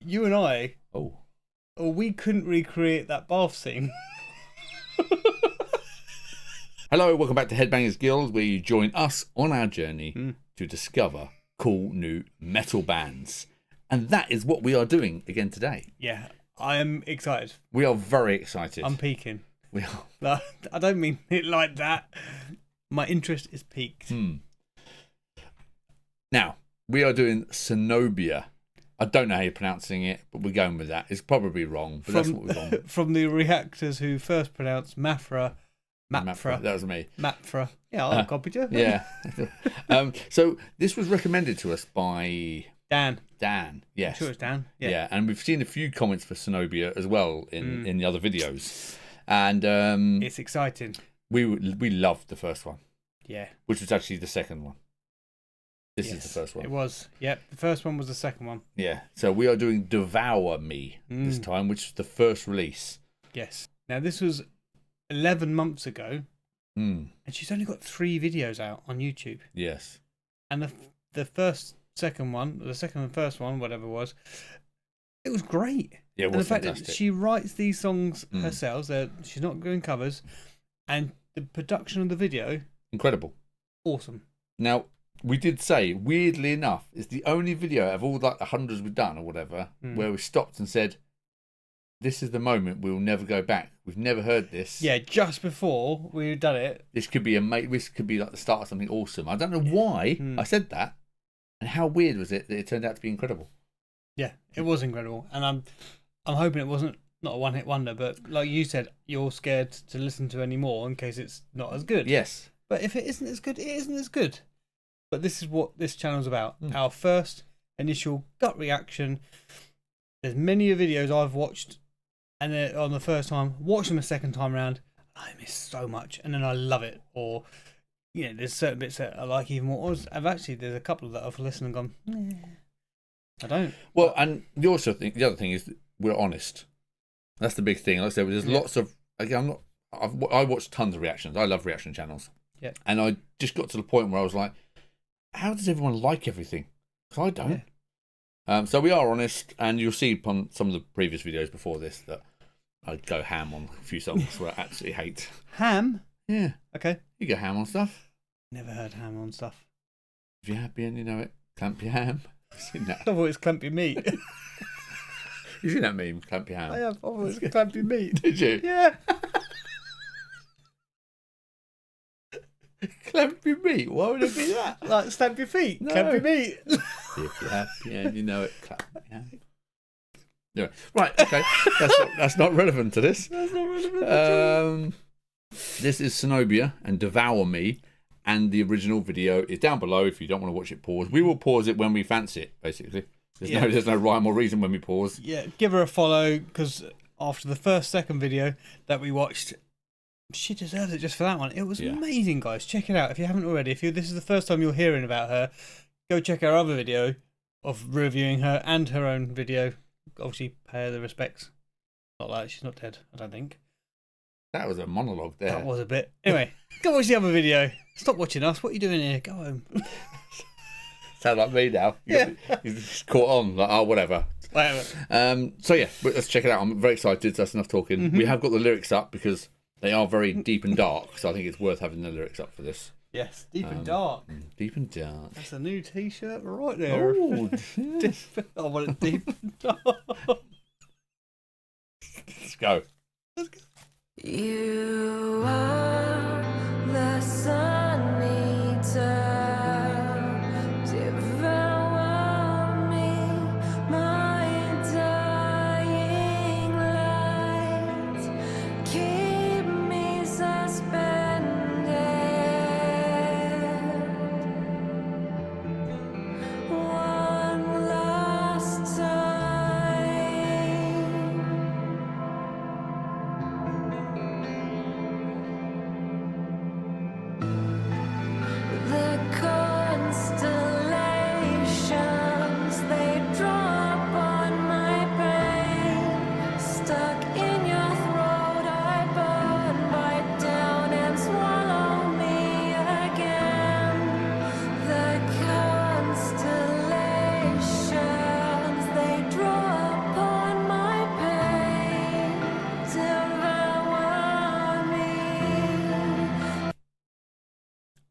you and I, Oh. we couldn't recreate that bath scene. Hello, welcome back to Headbangers Guild, where you join us on our journey to discover cool new metal bands. And that is what we are doing again today. Yeah, I am excited. We are very excited. I'm peaking. We are. No, I don't mean it like that. My interest is peaked. Now, we are doing Cenobia. I don't know how you're pronouncing it, but we're going with that. It's probably wrong, but that's what we're going. From the reactors who first pronounced Mapfra. That was me. Mapfra. Yeah, I copied you. Yeah. So this was recommended to us by Dan. Yes. I'm sure it's Dan. Yeah. And we've seen a few comments for Cenobia as well in the other videos. And it's exciting. We loved the first one. Yeah. Which was actually the second one. This is the first one. It was. Yep. The first one was the second one. Yeah. So we are doing Devour Me this time, which is the first release. Yes. Now this was 11 months ago. And she's only got 3 videos out on YouTube. Yes. And the second and first one, whatever it was great. Yeah, it was and the fact fantastic. that she writes these songs herself, she's not doing covers, and the production of the video, incredible. Awesome. Now, we did say, weirdly enough, it's the only video of all like the hundreds we've done or whatever, where we stopped and said, this is the moment we'll never go back. We've never heard this. Yeah, just before we'd done it. This could be this could be like the start of something awesome. I don't know why I said that, and how weird was it that it turned out to be incredible. Yeah, it was incredible, and I'm hoping it wasn't not a one-hit wonder, but like you said, you're scared to listen to any more in case it's not as good. Yes. But if it isn't as good, it isn't as good. But this is what this channel's about. Our first initial gut reaction. There's many videos I've watched, and then on the first time, watch them a second time round, I miss so much, and then I love it. Or, there's certain bits that I like even more. There's a couple that I've listened and gone, I don't. Well, and the other thing is that we're honest. That's the big thing. Like I said, there's lots of. Again, I watch tons of reactions. I love reaction channels. Yeah. And I just got to the point where I was like, how does everyone like everything? Because I don't. Yeah. So we are honest, and you'll see on some of the previous videos before this that I go ham on a few songs where I absolutely hate. Ham? Yeah. Okay. You go ham on stuff. Never heard ham on stuff. If you're happy and you know it, clamp your ham. Seen that? I thought it's clumpy meat. You seen that meme, clamp your ham? I have. I thought it's clumpy meat. Did you? Yeah. Clamp your meat? Why would it be that? Like stamp your feet. No. Clamp your meat. If you're happy and you know it, clamp your ham. Yeah. Right. Okay. That's not relevant to this. That's not relevant at all. This is Cenobia and Devour Me. And the original video is down below if you don't want to watch it pause. We will pause it when we fancy it, basically. There's no rhyme or reason when we pause. Yeah, give her a follow, because after the second video that we watched, she deserves it just for that one. It was amazing, guys. Check it out if you haven't already. If this is the first time you're hearing about her, go check our other video of reviewing her and her own video. Obviously, pay her the respects. Not like she's not dead, I don't think. That was a monologue there. That was a bit. Anyway, go watch the other video. Stop watching us. What are you doing here? Go home. Sound like me now. You just caught on. Like, oh, whatever. So yeah, let's check it out. I'm very excited. That's enough talking. We have got the lyrics up because they are very deep and dark. So I think it's worth having the lyrics up for this. Yes, deep and dark. Deep and dark. That's a new T-shirt right there. Oh, yes. I want it deep and dark. Let's go. You are the sun eater. Devour me, my dying light. Keep me suspended. One last time.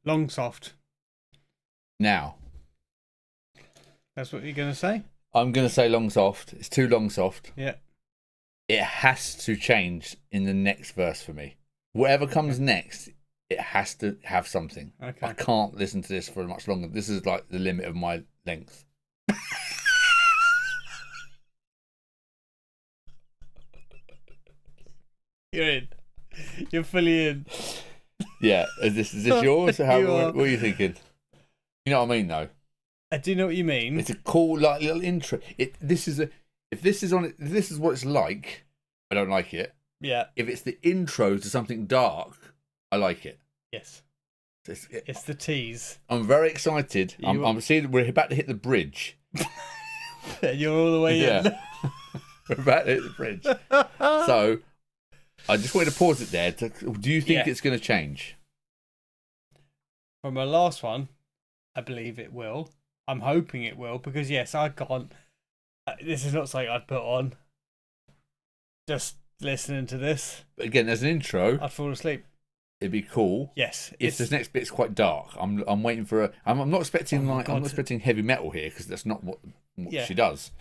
Long soft. Now, That's what you're gonna say? I'm going to say long soft. It's too long soft. Yeah. It has to change in the next verse for me. Whatever comes next, it has to have something. Okay. I can't listen to this for much longer. This is like the limit of my length. You're in. You're fully in. Yeah, is this yours? How, You are. what are you thinking? You know what I mean, though. I do know what you mean. It's a cool, like, little intro. If this is what it's like, I don't like it. Yeah. If it's the intro to something dark, I like it. Yes. It's- It's the tease. I'm very excited. You- I'm seeing we're about to hit the bridge. You're all the way in. Yeah. We're about to hit the bridge. So I just wanted to pause it there. Do you think Yeah. it's going to change? From my last one, I believe it will. I'm hoping it will because yes, I can't. This is not something I'd put on. Just listening to this, But again, as an intro, I'd fall asleep. it'd be cool. Yes, If this next bit's quite dark, I'm waiting for I'm not expecting Oh my I'm God. not expecting heavy metal here because that's not what Yeah. she does.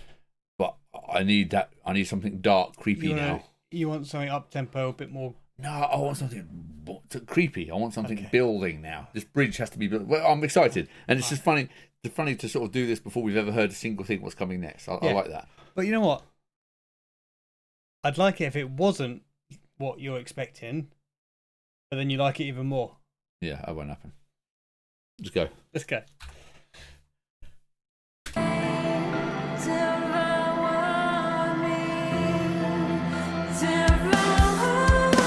But I need that. I need something dark, creepy now. You want something up tempo, a bit more. No, I want something creepy. I want something Okay. building now. This bridge has to be built. Well, I'm excited, and it's just funny. It's funny to sort of do this before we've ever heard a single thing what's coming next. I Yeah. like that. But you know what? I'd like it if it wasn't what you're expecting, but then you like it even more. Yeah, that won't happen. Just go. Let's go. Devour me, devour me.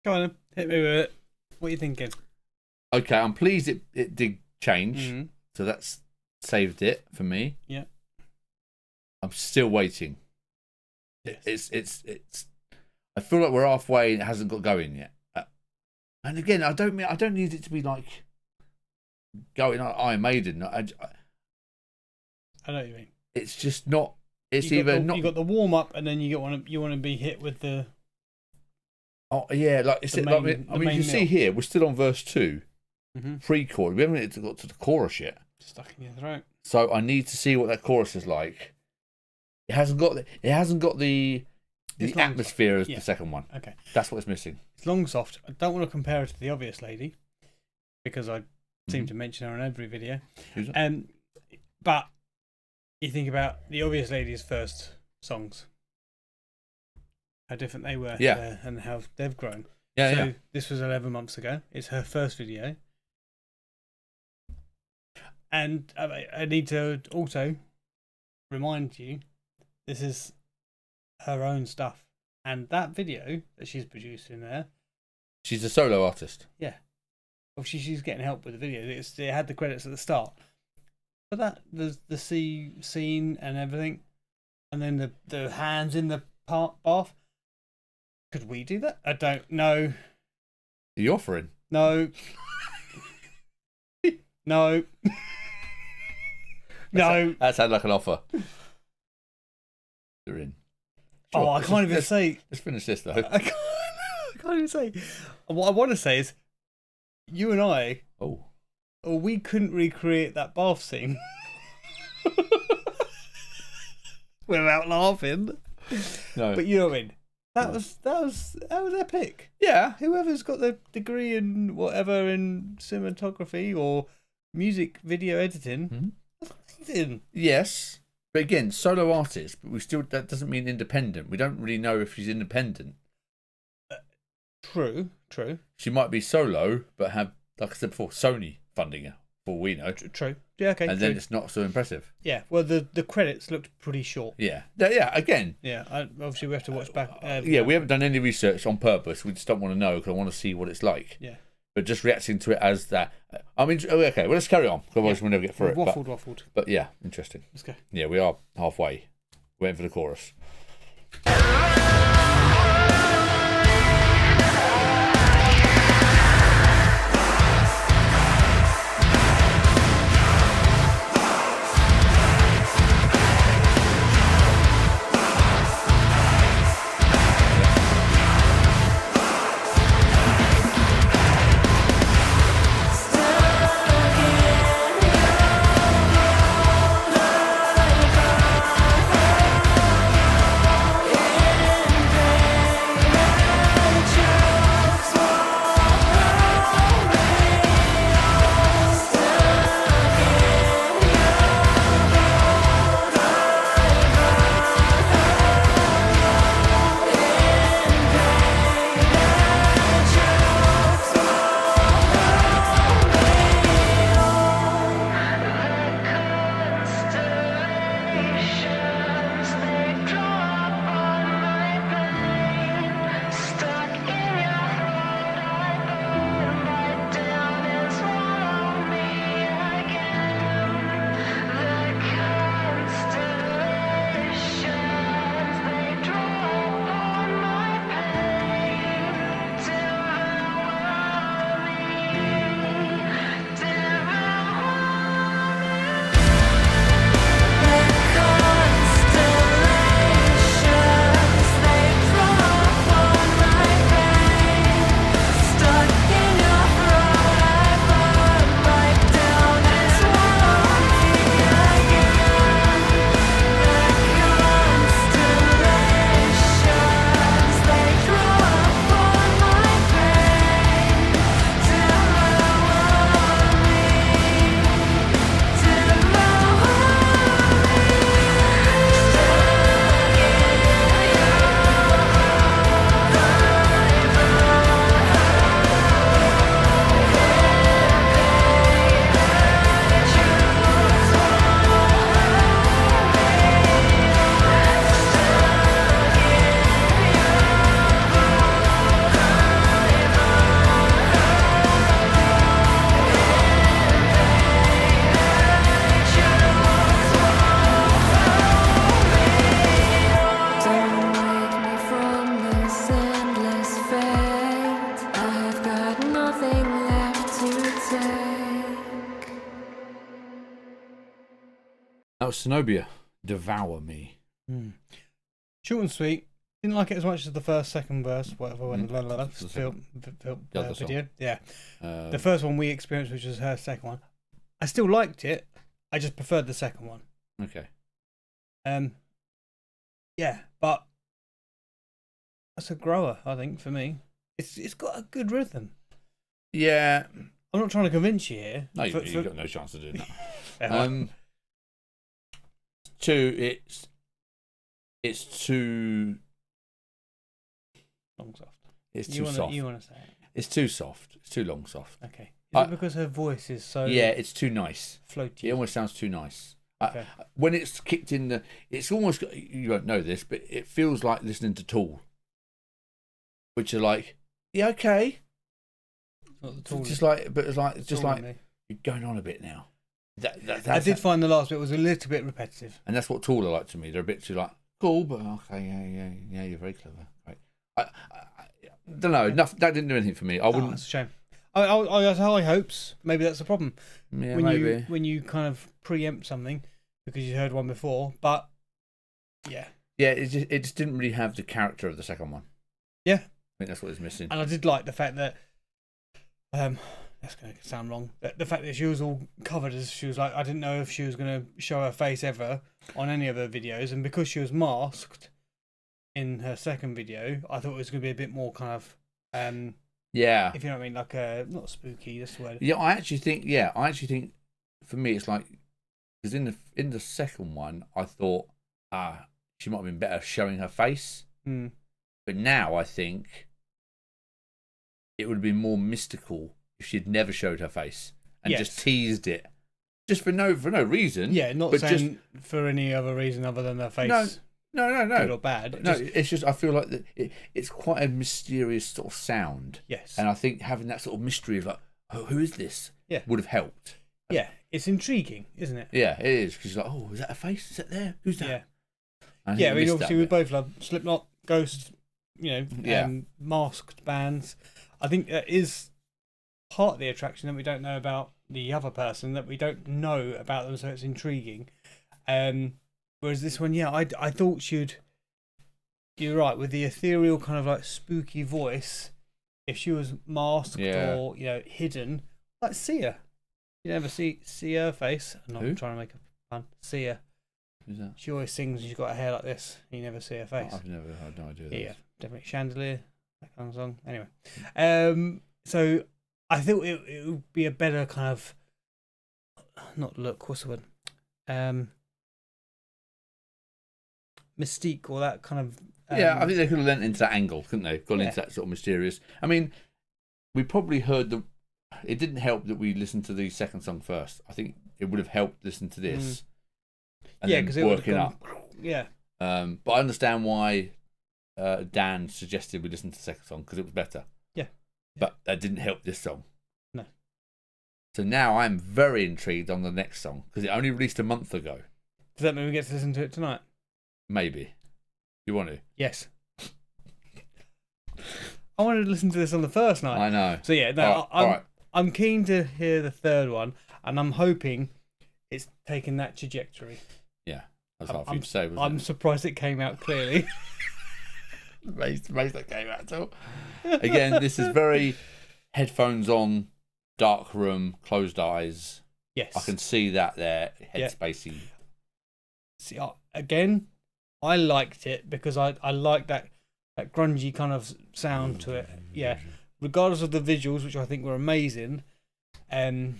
Go on, then. Hit me with it. What are you thinking? Okay, I'm pleased it did change. Mm-hmm. So that's saved it for me. Yeah. I'm still waiting. Yes. It's. I feel like we're halfway and it hasn't got going yet. And again, I don't need it to be like going like Iron Maiden. I know what you mean. It's just not. It's You got either the, not. You got the warm up, and then you want to be hit with the. Oh yeah, like it's the like, main- I the mean, you main see meal. here, we're still on verse 2, Mm-hmm. pre-chorus. We haven't got to the chorus yet, Stuck in your throat. so I need to see what that chorus is like. It hasn't got the It's long atmosphere as Yeah. the second one. Okay. That's what it's missing. It's long soft. I don't want to compare it to the obvious lady because I seem Mhm. to mention her in every video. Who's it? But you think about the obvious lady's first songs, how different they were, Yeah. and how they've grown. Yeah, so yeah. this was 11 months ago. It's her first video, and I need to also remind you, this is her own stuff, and that video that she's producing there. She's a solo artist. Well, she's getting help with the video. It had the credits at the start, but that the sea scene and everything, and then the hands in the bath. Could we do that? I don't know. Are you offering? No. No. No. That sounds like an offer. You're in. Oh, I can't even let's, say. Let's finish this though. I can't even say. What I want to say is, you and I, we couldn't recreate that bath scene without laughing. No. But you know what I mean. That was epic. Yeah. Whoever's got the degree in whatever in cinematography or music video editing, that's amazing. Yes. But again, solo artist, but that doesn't mean independent. We don't really know if she's independent. True. She might be solo, but have, like I said before, Sony funding her, for all we know. True. Yeah, okay. And then it's not so impressive. Yeah, well, the credits looked pretty short. Yeah, again. Yeah, obviously we have to watch back. Yeah, we haven't done any research on purpose. We just don't want to know because I want to see what it's like. Yeah. But just reacting to it as that. I mean, okay, well, let's carry on. Otherwise, we'll never get through it. Waffled. But yeah, interesting. Let's go. Yeah, we are halfway. Waiting for the chorus. That was Zenobia, Devour Me. Short and sweet. Didn't like it as much as the first, second verse, whatever, when video. Yeah. The first one we experienced, which was her second one. I still liked it. I just preferred the second one. Okay. Yeah, but that's a grower, I think, for me. It's got a good rhythm. Yeah. I'm not trying to convince you here. No, you've got no chance of doing that. Two, it's too long soft. It's too soft. You want to say it? It's too soft. It's too long soft. Okay. Is it because her voice is so? Yeah, it's too nice. Floaty. It almost sounds too nice. Okay. When it's kicked in it's almost, you won't know this, but it feels like listening to Tool, which are like, yeah, okay. Not the Tool. Just like, but it's just like you're going on a bit now. I did find the last bit was a little bit repetitive, and that's what Tool are like to me. They're a bit too like cool, but okay, yeah, you're very clever. Right. I don't know. Enough. That didn't do anything for me. I wouldn't. That's a shame. I had high hopes. Maybe that's the problem. Yeah, maybe when you kind of preempt something because you heard one before, but yeah, it just didn't really have the character of the second one. Yeah, think that's what it's missing. And I did like the fact that, that's going to sound wrong, but the fact that she was all covered, as she was like, I didn't know if she was going to show her face ever on any of her videos, and because she was masked in her second video, I thought it was going to be a bit more kind of, Yeah. if you know what I mean, like not spooky. That's the word. Yeah, I actually think for me it's like, because in the second one I thought she might have been better showing her face, but now I think it would have been more mystical if she'd never showed her face and just teased it, just for no reason. Yeah, not but saying for any other reason other than her face. No. Good or bad. No, it's just I feel like that it's quite a mysterious sort of sound. Yes. And I think having that sort of mystery of like, oh, who is this? Yeah. Would have helped. Yeah, it's intriguing, isn't it? Yeah, it is, because you're like, oh, is that a face? Is that there? Who's that? Yeah. I Yeah, I mean, obviously we both love Slipknot, Ghost, Yeah. masked bands. I think that is part of the attraction that we don't know about the other person, that we don't know about them, so it's intriguing. Whereas this one, I thought she'd. You're right, with the ethereal kind of like spooky voice. If she was masked or hidden, like see her. You never see her face. I'm not trying to make a pun. See her. Who's that? She always sings. She's got her hair like this. You never see her face. I've never had no idea. Yeah, definitely Chandelier, that kind of song. Anyway, so I thought it would be a better kind of not look. What's the word? Mystique, or that kind of. Yeah, I think they could have lent into that angle, couldn't they? Gone into that sort of mysterious. I mean, we probably heard it didn't help that we listened to the second song first. I think it would have helped listen to this. And because it working would up. Yeah. But I understand why Dan suggested we listen to the second song, because it was better. Yeah. But that didn't help this song. No. So now I'm very intrigued on the next song, because it only released a month ago. Does that mean we get to listen to it tonight? Maybe. You want to? Yes. I wanted to listen to this on the first night. I know. So yeah, all right. I'm keen to hear the third one, and I'm hoping it's taken that trajectory. Yeah, that's hard for you to say. I'm surprised it came out clearly. Amazed that came out at all. Again, this is very headphones on, dark room, closed eyes. Yes, I can see that there, headspacey. See, again, I liked it because I like that grungy kind of sound to it. Yeah, regardless of the visuals, which I think were amazing. I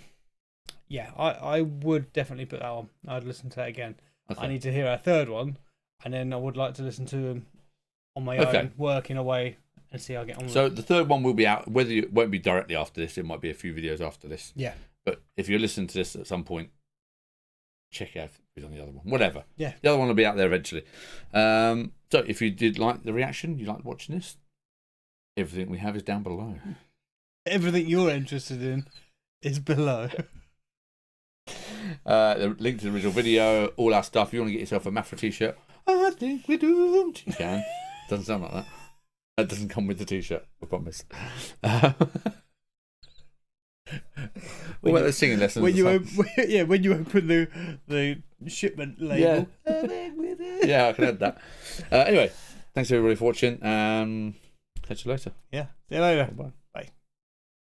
would definitely put that on. I'd listen to that again. Okay. I need to hear a third one, and then I would like to listen to them on my own, working away, and see how I get on with it. So the third one will be out, whether it won't be directly after this, it might be a few videos after this. Yeah. But if you're listening to this at some point, check out if it's on the other one. Whatever. Yeah. The other one will be out there eventually. So if you did like the reaction, you liked watching this, everything we have is down below. Everything you're interested in is below. The link to the original video, all our stuff. If you want to get yourself a Mafra t-shirt, I think we do. You can. Doesn't sound like that. That doesn't come with the t-shirt, I promise. What about the singing lessons? When you open the shipment label. Yeah, I can add that. Anyway, thanks everybody for watching. Catch you later. Yeah, see you later. Bye.